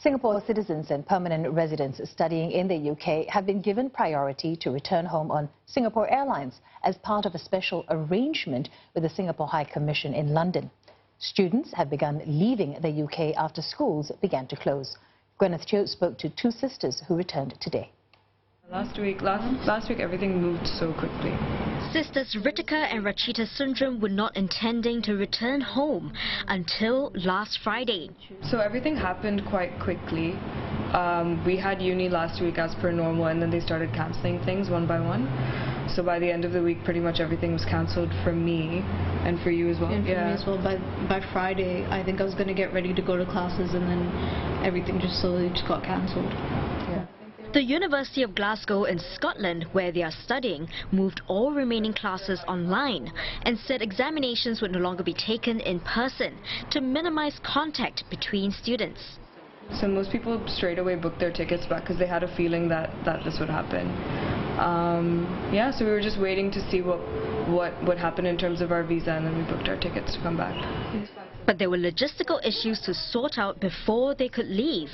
Singapore citizens and permanent residents studying in the UK have been given priority to return home on Singapore Airlines as part of a special arrangement with the Singapore High Commission in London. Students have begun leaving the UK after schools began to close. Gwyneth Cho spoke to two sisters who returned today. Last week everything moved so quickly. Sisters Ritika and Rachita Sundram were not intending to return home until last Friday. So everything happened quite quickly. We had uni last week as per normal, and then they started cancelling things one by one. So by the end of the week, pretty much everything was cancelled for me and for you as well. And for me as well. By Friday, I think I was going to get ready to go to classes, and then everything just slowly got cancelled. The University of Glasgow in Scotland, where they are studying, moved all remaining classes online and said examinations would no longer be taken in person to minimize contact between students. So most people straight away booked their tickets back because they had a feeling that this would happen. So we were just waiting to see what would happen in terms of our visa, and then we booked our tickets to come back. But there were logistical issues to sort out before they could leave.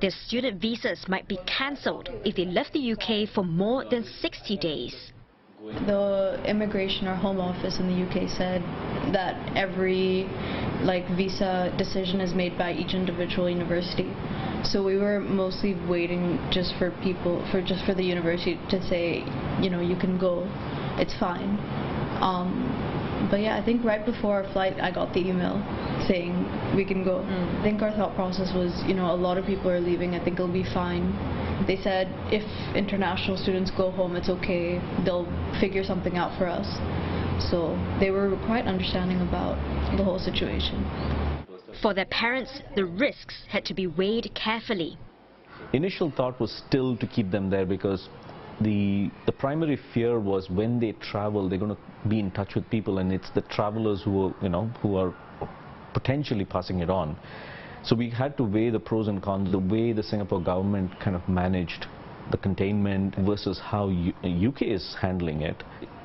Their student visas might be cancelled if they left the UK for more than 60 days. The immigration or home office in the UK said that every visa decision is made by each individual university. So we were mostly waiting just for the university to say, you can go, it's fine. But yeah, I think right before our flight, I got the email saying we can go. I think our thought process was, a lot of people are leaving, I think it'll be fine. They said if international students go home, it's okay, they'll figure something out for us. So they were quite understanding about the whole situation. For their parents, the risks had to be weighed carefully. Initial thought was still to keep them there because the primary fear was when they travel, they're going to be in touch with people, and it's the travelers who are potentially passing it on. So we had to weigh the pros and cons, the way the Singapore government kind of managed the containment versus how UK is handling it.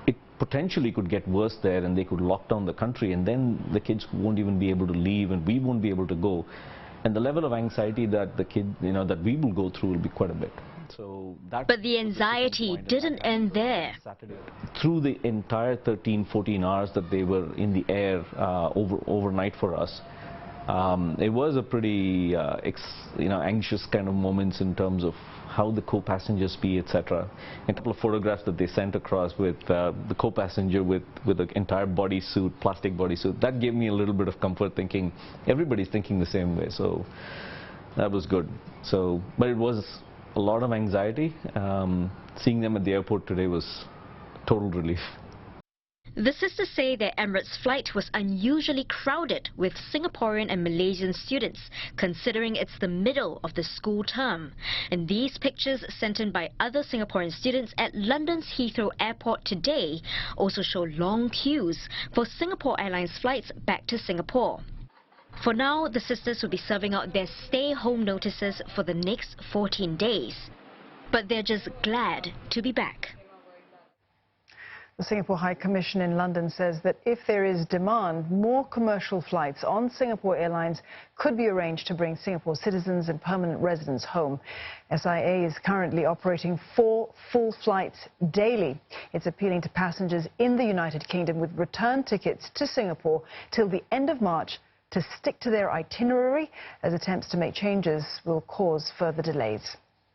It potentially could get worse there, and they could lock down the country, and then the kids won't even be able to leave, and we won't be able to go. And the level of anxiety that that we will go through will be quite a bit. But the anxiety didn't end there. Through the entire 13-14 hours that they were in the air overnight for us, it was a pretty anxious kind of moments in terms of how the co-passengers be, etc. A couple of photographs that they sent across with the co-passenger with the entire bodysuit, plastic bodysuit, that gave me a little bit of comfort, thinking everybody's thinking the same way. So that was good. But it was a lot of anxiety. Seeing them at the airport today was total relief. The sisters say their Emirates flight was unusually crowded with Singaporean and Malaysian students, considering it's the middle of the school term. And these pictures sent in by other Singaporean students at London's Heathrow Airport today also show long queues for Singapore Airlines flights back to Singapore. For now, the sisters will be serving out their stay-home notices for the next 14 days. But they're just glad to be back. The Singapore High Commission in London says that if there is demand, more commercial flights on Singapore Airlines could be arranged to bring Singapore citizens and permanent residents home. SIA is currently operating 4 full flights daily. It's appealing to passengers in the United Kingdom with return tickets to Singapore till the end of March to stick to their itinerary, as attempts to make changes will cause further delays.